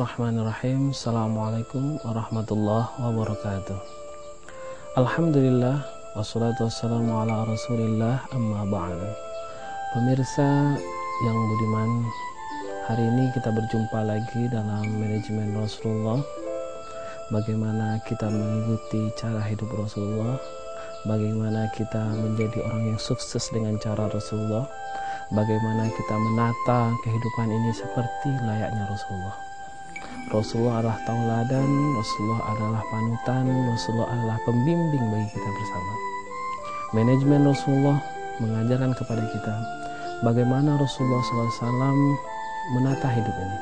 Bismillahirrahmanirrahim. Assalamualaikum warahmatullahi wabarakatuh. Alhamdulillah, wassalatu wassalamu ala rasulillah, amma ba'd. Pemirsa yang budiman, hari ini kita berjumpa lagi dalam manajemen Rasulullah. Bagaimana kita mengikuti cara hidup Rasulullah, bagaimana kita menjadi orang yang sukses dengan cara Rasulullah, bagaimana kita menata kehidupan ini seperti layaknya Rasulullah. Rasulullah adalah tauladan, Rasulullah adalah panutan, Rasulullah adalah pembimbing bagi kita bersama. Manajemen Rasulullah mengajarkan kepada kita bagaimana Rasulullah SAW menata hidup ini.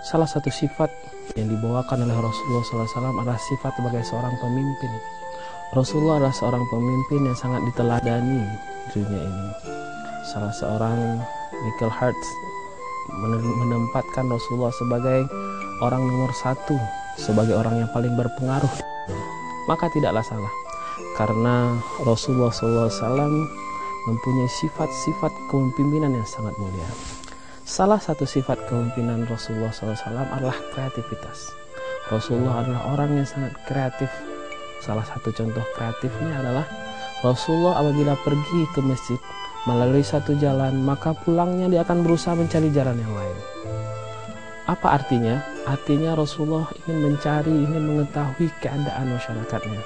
Salah satu sifat yang dibawakan oleh Rasulullah SAW adalah sifat sebagai seorang pemimpin. Rasulullah adalah seorang pemimpin yang sangat diteladani di dunia ini. Salah seorang Michael Hart menempatkan Rasulullah sebagai orang nomor satu, sebagai orang yang paling berpengaruh. Maka tidaklah salah, karena Rasulullah SAW mempunyai sifat-sifat kepemimpinan yang sangat mulia. Salah satu sifat kepemimpinan Rasulullah SAW adalah kreativitas. Rasulullah adalah orang yang sangat kreatif. Salah satu contoh kreatifnya adalah Rasulullah apabila pergi ke masjid melalui satu jalan, maka pulangnya dia akan berusaha mencari jalan yang lain. Apa artinya? Artinya Rasulullah ingin mencari, ingin mengetahui keadaan masyarakatnya.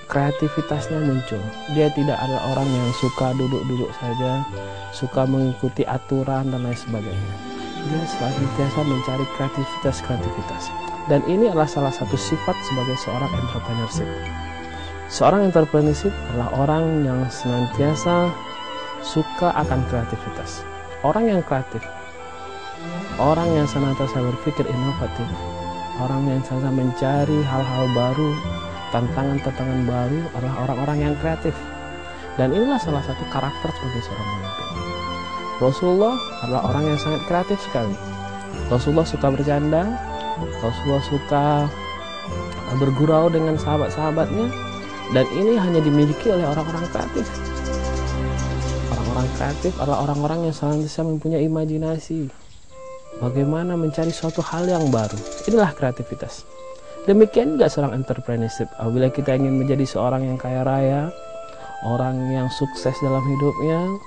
Kreativitasnya muncul. Dia tidak adalah orang yang suka duduk-duduk saja, suka mengikuti aturan dan lain sebagainya. Dia senantiasa mencari kreativitas. Dan ini adalah salah satu sifat sebagai seorang entrepreneurship. Seorang entrepreneurship adalah orang yang senantiasa suka akan kreativitas. Orang yang kreatif, orang yang senantiasa berpikir inovatif, orang yang senantiasa mencari hal-hal baru, tantangan-tantangan baru adalah orang-orang yang kreatif. Dan inilah salah satu karakter sebagai seorang pemimpin. Rasulullah adalah orang yang sangat kreatif sekali. Rasulullah suka bercanda, Rasulullah suka bergurau dengan sahabat-sahabatnya, dan ini hanya dimiliki oleh orang-orang kreatif. Orang kreatif adalah orang-orang yang senantiasa mempunyai imajinasi. Bagaimana mencari suatu hal yang baru. Inilah kreativitas. Demikian juga seorang entrepreneurship. Apabila kita ingin menjadi seorang yang kaya raya, orang yang sukses dalam hidupnya,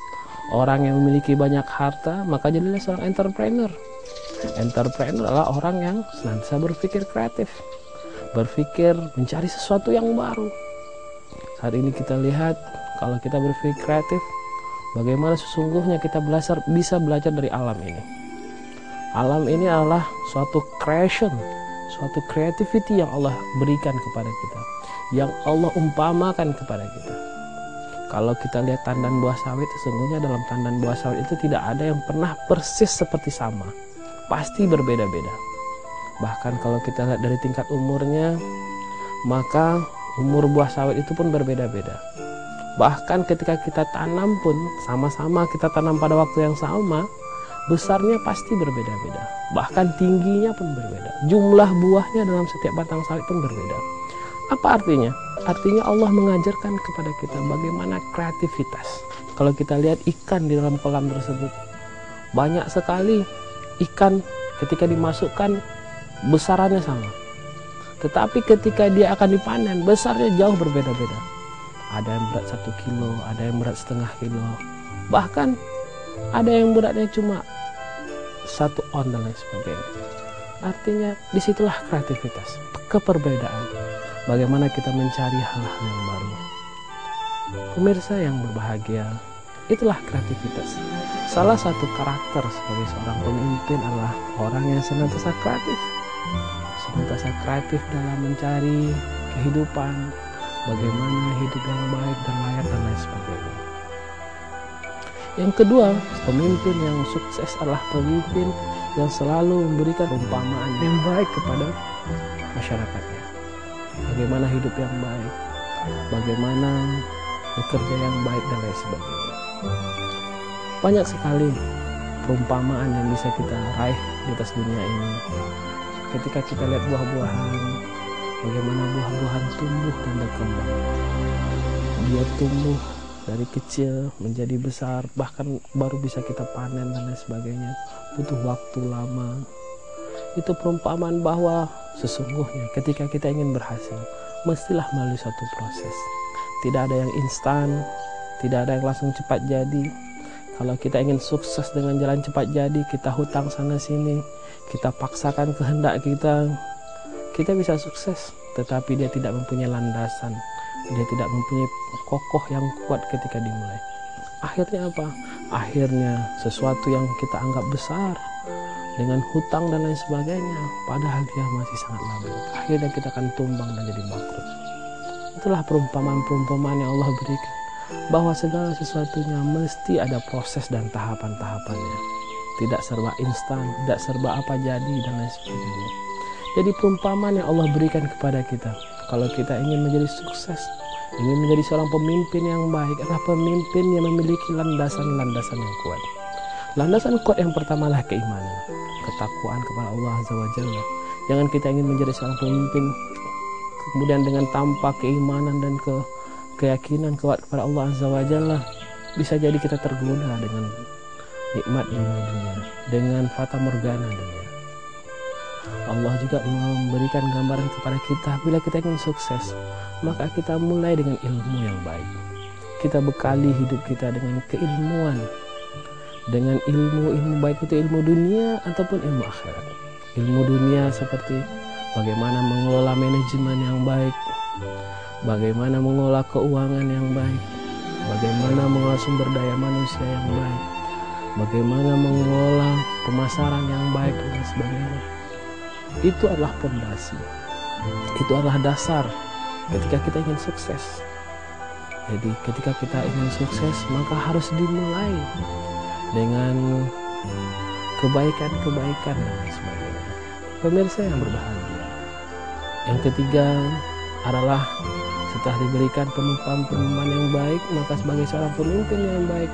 orang yang memiliki banyak harta, maka jadilah seorang entrepreneur. Entrepreneur adalah orang yang senantiasa berpikir kreatif, berpikir mencari sesuatu yang baru. Saat ini kita lihat, kalau kita berpikir kreatif, bagaimana sesungguhnya kita bisa belajar dari alam ini. Alam ini adalah suatu creation, suatu creativity yang Allah berikan kepada kita, yang Allah umpamakan kepada kita. Kalau kita lihat tandan buah sawit, sesungguhnya dalam tandan buah sawit itu tidak ada yang pernah persis seperti sama. Pasti berbeda-beda. Bahkan kalau kita lihat dari tingkat umurnya, maka umur buah sawit itu pun berbeda-beda. Bahkan ketika kita tanam pun sama-sama kita tanam pada waktu yang sama, besarnya pasti berbeda-beda. Bahkan tingginya pun berbeda. Jumlah buahnya dalam setiap batang sawit pun berbeda. Apa artinya? Artinya Allah mengajarkan kepada kita bagaimana kreativitas. Kalau kita lihat ikan di dalam kolam tersebut, banyak sekali ikan ketika dimasukkan besarannya sama. Tetapi ketika dia akan dipanen, besarnya jauh berbeda-beda. Ada yang berat 1 kilo, ada yang berat setengah kilo, bahkan ada yang beratnya cuma 1 on dan lain sebagainya. Artinya disitulah kreativitas, keperbedaan. Bagaimana kita mencari hal-hal yang baru. Pemirsa yang berbahagia, itulah kreativitas. Salah satu karakter sebagai seorang pemimpin adalah orang yang senantiasa kreatif. Senantiasa kreatif dalam mencari kehidupan, bagaimana hidup yang baik dan layak dan lain sebagainya. Yang kedua, pemimpin yang sukses adalah pemimpin yang selalu memberikan perumpamaan yang baik kepada masyarakatnya. Bagaimana hidup yang baik, bagaimana bekerja yang baik dan lain sebagainya. Banyak sekali perumpamaan yang bisa kita raih di atas dunia ini. Ketika kita lihat buah-buahan, bagaimana buah-buahan tumbuh dan berkembang. Dia tumbuh dari kecil menjadi besar, bahkan baru bisa kita panen dan lain sebagainya. Butuh waktu lama. Itu perumpamaan bahwa sesungguhnya ketika kita ingin berhasil, mestilah melalui suatu proses. Tidak ada yang instan, tidak ada yang langsung cepat jadi. Kalau kita ingin sukses dengan jalan cepat jadi, kita hutang sana sini, kita paksakan kehendak kita bisa sukses, tetapi dia tidak mempunyai landasan, dia tidak mempunyai kokoh yang kuat ketika dimulai. Akhirnya apa? Akhirnya sesuatu yang kita anggap besar dengan hutang dan lain sebagainya, padahal dia masih sangat labil, akhirnya kita akan tumbang dan jadi bangkrut. Itulah perumpamaan yang Allah berikan, bahwa segala sesuatunya mesti ada proses dan tahapan-tahapannya. Tidak serba instan, tidak serba apa jadi dan lain sebagainya. Jadi perumpamaan yang Allah berikan kepada kita, kalau kita ingin menjadi sukses, ingin menjadi seorang pemimpin yang baik, adalah pemimpin yang memiliki landasan-landasan yang kuat. Landasan kuat yang pertama adalah keimanan, ketakwaan kepada Allah Azza wa Jalla. Jangan kita ingin menjadi seorang pemimpin kemudian dengan tanpa keimanan dan keyakinan kuat kepada Allah Azza wa Jalla, bisa jadi kita tergoda dengan nikmat dunia, dengan fata morgana dunia. Allah juga memberikan gambaran kepada kita, bila kita ingin sukses, maka kita mulai dengan ilmu yang baik. Kita bekali hidup kita dengan keilmuan, dengan ilmu baik itu ilmu dunia ataupun ilmu akhirat. Ilmu dunia seperti bagaimana mengelola manajemen yang baik, bagaimana mengelola keuangan yang baik, bagaimana mengelola sumber daya manusia yang baik, bagaimana mengelola pemasaran yang baik dan sebagainya. Itu adalah fondasi, itu adalah dasar ketika kita ingin sukses. Jadi ketika kita ingin sukses, maka harus dimulai dengan kebaikan-kebaikan dan sebagainya. Pemirsa yang berbahagia, yang ketiga adalah setelah diberikan penumpang yang baik, maka sebagai seorang pemimpin yang baik,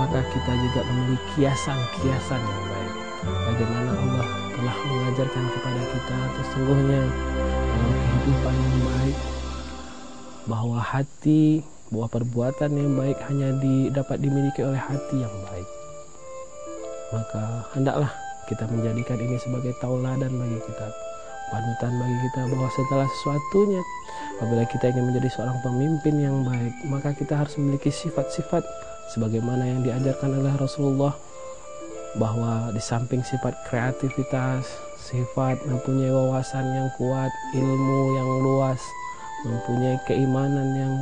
maka kita juga memiliki kiasan-kiasan yang baik. Bagaimana Allah telah mengajarkan kepada kita sesungguhnya dalam kehidupan yang baik, bahwa bahwa perbuatan yang baik hanya dapat dimiliki oleh hati yang baik. Maka hendaklah kita menjadikan ini sebagai tauladan bagi kita, panutan bagi kita, bahwa segala sesuatunya apabila kita ingin menjadi seorang pemimpin yang baik, maka kita harus memiliki sifat-sifat sebagaimana yang diajarkan oleh Rasulullah, bahwa di samping sifat kreativitas, sifat mempunyai wawasan yang kuat, ilmu yang luas, mempunyai keimanan yang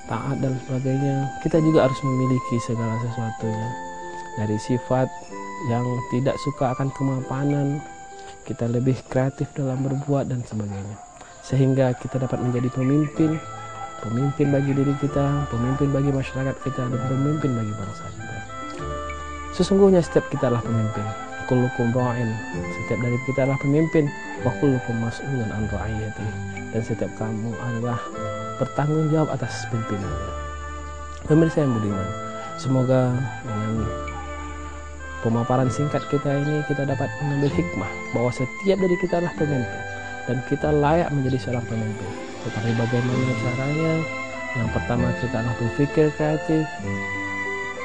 taat dan sebagainya, kita juga harus memiliki segala sesuatunya. Dari sifat yang tidak suka akan kemapanan, kita lebih kreatif dalam berbuat dan sebagainya, sehingga kita dapat menjadi pemimpin bagi diri kita, pemimpin bagi masyarakat kita, dan pemimpin bagi bangsa kita. Sesungguhnya setiap kita adalah pemimpin. Kullukum ra'in, setiap dari kita adalah pemimpin. Wa kullukum mas'ulun an ra'iyati, dan setiap kamu adalah bertanggung jawab atas pimpinannya. Pemirsa yang budiman, semoga dengan pemaparan singkat kita ini kita dapat mengambil hikmah bahwa setiap dari kita adalah pemimpin dan kita layak menjadi seorang pemimpin. Tetapi bagaimana caranya? Yang pertama, kita harus berpikir kreatif.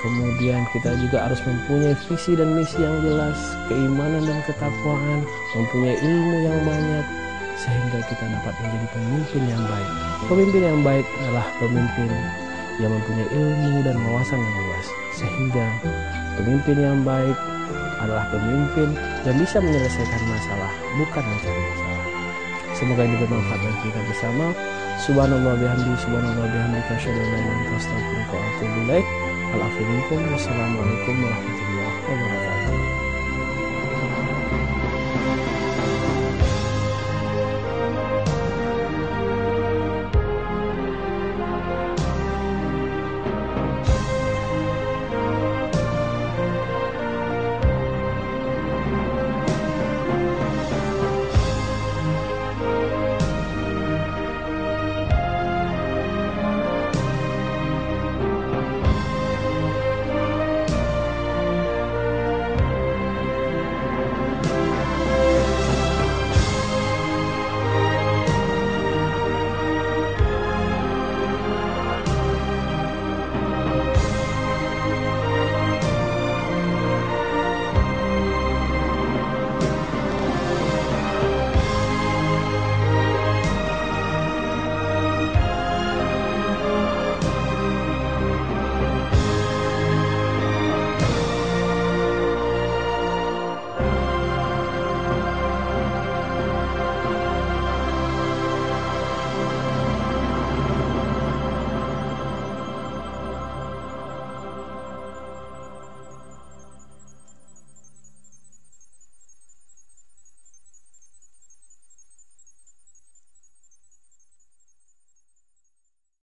Kemudian kita juga harus mempunyai visi dan misi yang jelas, keimanan dan ketakwaan, mempunyai ilmu yang banyak, sehingga kita dapat menjadi pemimpin yang baik. Pemimpin yang baik adalah pemimpin yang mempunyai ilmu dan wawasan yang luas, sehingga pemimpin yang baik adalah pemimpin yang bisa menyelesaikan masalah, bukan mencari masalah. Semoga ini bermanfaat bagi kita bersama. Subhanallah bihamdi, subhanallah bihamdika, asyhadu an la ilaha illa anta, astaghfiruka wa atubu ilaik. Wassalamualaikum warahmatullahi wabarakatuh.